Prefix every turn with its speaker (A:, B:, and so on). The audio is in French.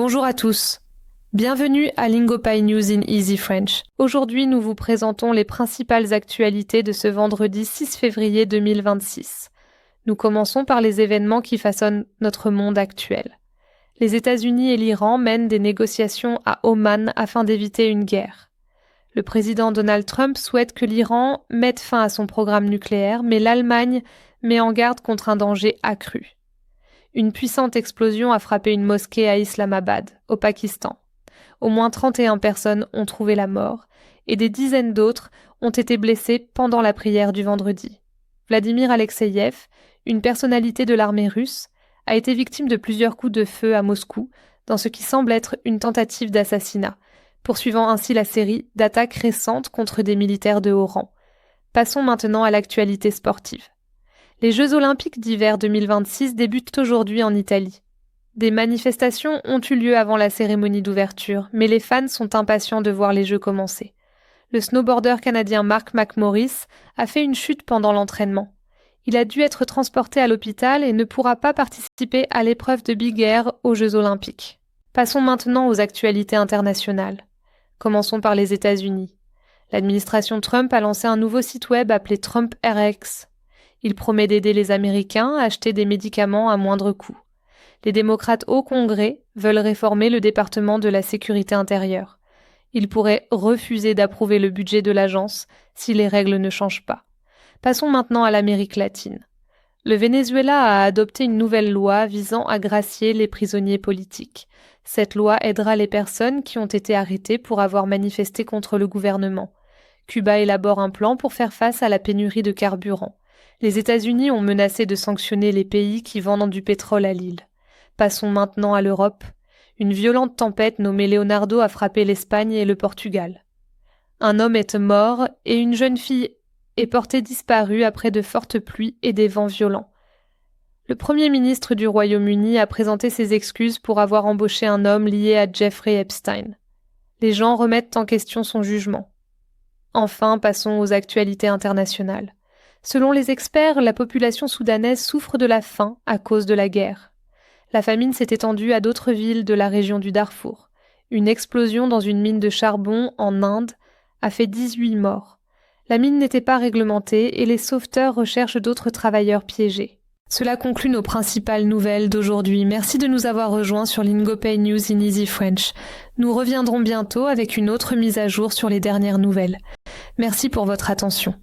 A: Bonjour à tous. Bienvenue à Lingopai News in Easy French. Aujourd'hui, nous vous présentons les principales actualités de ce vendredi 6 février 2026. Nous commençons par les événements qui façonnent notre monde actuel. Les États-Unis et l'Iran mènent des négociations à Oman afin d'éviter une guerre. Le président Donald Trump souhaite que l'Iran mette fin à son programme nucléaire, mais l'Allemagne met en garde contre un danger accru. Une puissante explosion a frappé une mosquée à Islamabad, au Pakistan. Au moins 31 personnes ont trouvé la mort et des dizaines d'autres ont été blessées pendant la prière du vendredi. Vladimir Alexeïev, une personnalité de l'armée russe, a été victime de plusieurs coups de feu à Moscou dans ce qui semble être une tentative d'assassinat, poursuivant ainsi la série d'attaques récentes contre des militaires de haut rang. Passons maintenant à l'actualité sportive. Les Jeux olympiques d'hiver 2026 débutent aujourd'hui en Italie. Des manifestations ont eu lieu avant la cérémonie d'ouverture, mais les fans sont impatients de voir les Jeux commencer. Le snowboarder canadien Mark McMorris a fait une chute pendant l'entraînement. Il a dû être transporté à l'hôpital et ne pourra pas participer à l'épreuve de Big Air aux Jeux olympiques. Passons maintenant aux actualités internationales. Commençons par les États-Unis. L'administration Trump a lancé un nouveau site web appelé Trump RX. Il promet d'aider les Américains à acheter des médicaments à moindre coût. Les démocrates au Congrès veulent réformer le département de la sécurité intérieure. Ils pourraient refuser d'approuver le budget de l'agence si les règles ne changent pas. Passons maintenant à l'Amérique latine. Le Venezuela a adopté une nouvelle loi visant à gracier les prisonniers politiques. Cette loi aidera les personnes qui ont été arrêtées pour avoir manifesté contre le gouvernement. Cuba élabore un plan pour faire face à la pénurie de carburant. Les États-Unis ont menacé de sanctionner les pays qui vendent du pétrole à l'île. Passons maintenant à l'Europe. Une violente tempête nommée Leonardo a frappé l'Espagne et le Portugal. Un homme est mort et une jeune fille est portée disparue après de fortes pluies et des vents violents. Le Premier ministre du Royaume-Uni a présenté ses excuses pour avoir embauché un homme lié à Jeffrey Epstein. Les gens remettent en question son jugement. Enfin, passons aux actualités internationales. Selon les experts, la population soudanaise souffre de la faim à cause de la guerre. La famine s'est étendue à d'autres villes de la région du Darfour. Une explosion dans une mine de charbon en Inde a fait 18 morts. La mine n'était pas réglementée et les sauveteurs recherchent d'autres travailleurs piégés. Cela conclut nos principales nouvelles d'aujourd'hui. Merci de nous avoir rejoints sur Lingopai News in Easy French. Nous reviendrons bientôt avec une autre mise à jour sur les dernières nouvelles. Merci pour votre attention.